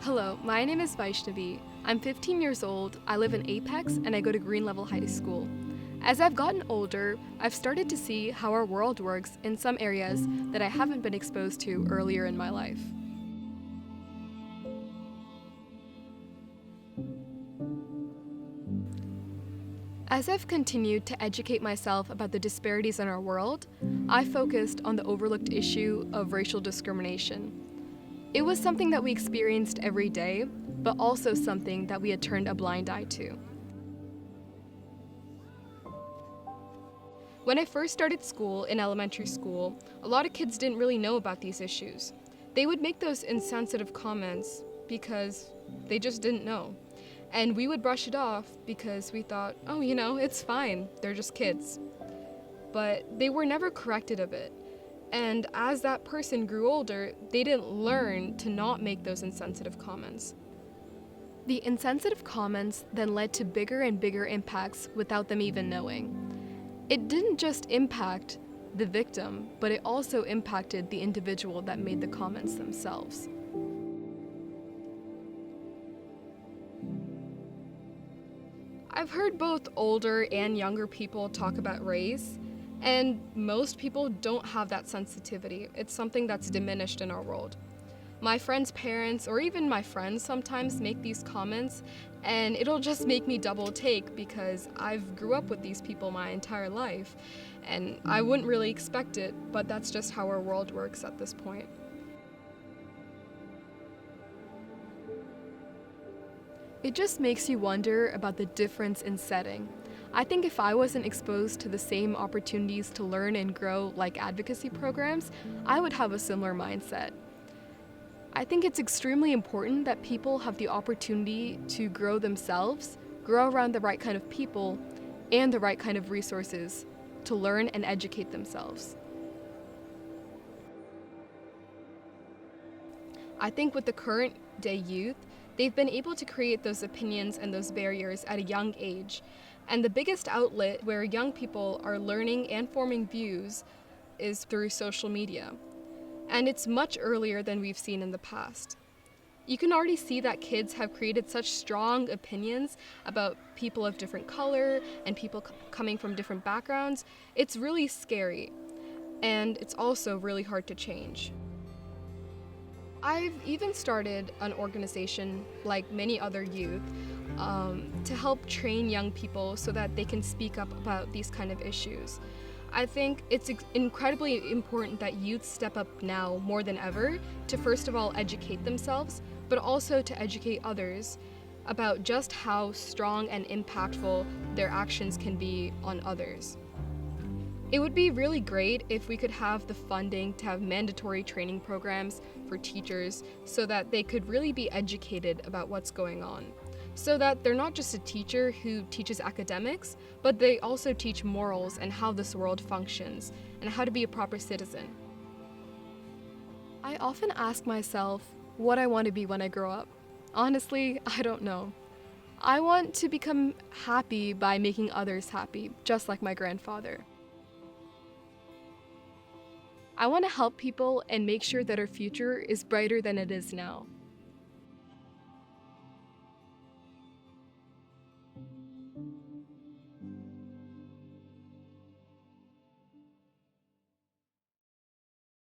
Hello, my name is Vaishnavi. I'm 15 years old, I live in Apex, and I go to Green Level High School. As I've gotten older, I've started to see how our world works in some areas that I haven't been exposed to earlier in my life. As I've continued to educate myself about the disparities in our world, I focused on the overlooked issue of racial discrimination. It was something that we experienced every day, but also something that we had turned a blind eye to. When I first started school in elementary school, a lot of kids didn't really know about these issues. They would make those insensitive comments because they just didn't know. And we would brush it off because we thought, oh, it's fine, they're just kids. But they were never corrected of it. And as that person grew older, they didn't learn to not make those insensitive comments. The insensitive comments then led to bigger and bigger impacts without them even knowing. It didn't just impact the victim, but it also impacted the individual that made the comments themselves. I've heard both older and younger people talk about race, and most people don't have that sensitivity. It's something that's diminished in our world. My friends' parents, or even my friends sometimes make these comments, and it'll just make me double take because I've grew up with these people my entire life, and I wouldn't really expect it, but that's just how our world works at this point. It just makes you wonder about the difference in setting. I think if I wasn't exposed to the same opportunities to learn and grow like advocacy programs, I would have a similar mindset. I think it's extremely important that people have the opportunity to grow themselves, grow around the right kind of people, and the right kind of resources to learn and educate themselves. I think with the current day youth, they've been able to create those opinions and those barriers at a young age. And the biggest outlet where young people are learning and forming views is through social media. And it's much earlier than we've seen in the past. You can already see that kids have created such strong opinions about people of different color and people coming from different backgrounds. It's really scary, and it's also really hard to change. I've even started an organization, like many other youth, to help train young people so that they can speak up about these kind of issues. I think it's incredibly important that youth step up now more than ever to first of all educate themselves, but also to educate others about just how strong and impactful their actions can be on others. It would be really great if we could have the funding to have mandatory training programs for teachers so that they could really be educated about what's going on. So that they're not just a teacher who teaches academics, but they also teach morals and how this world functions and how to be a proper citizen. I often ask myself what I want to be when I grow up. Honestly, I don't know. I want to become happy by making others happy, just like my grandfather. I want to help people and make sure that our future is brighter than it is now.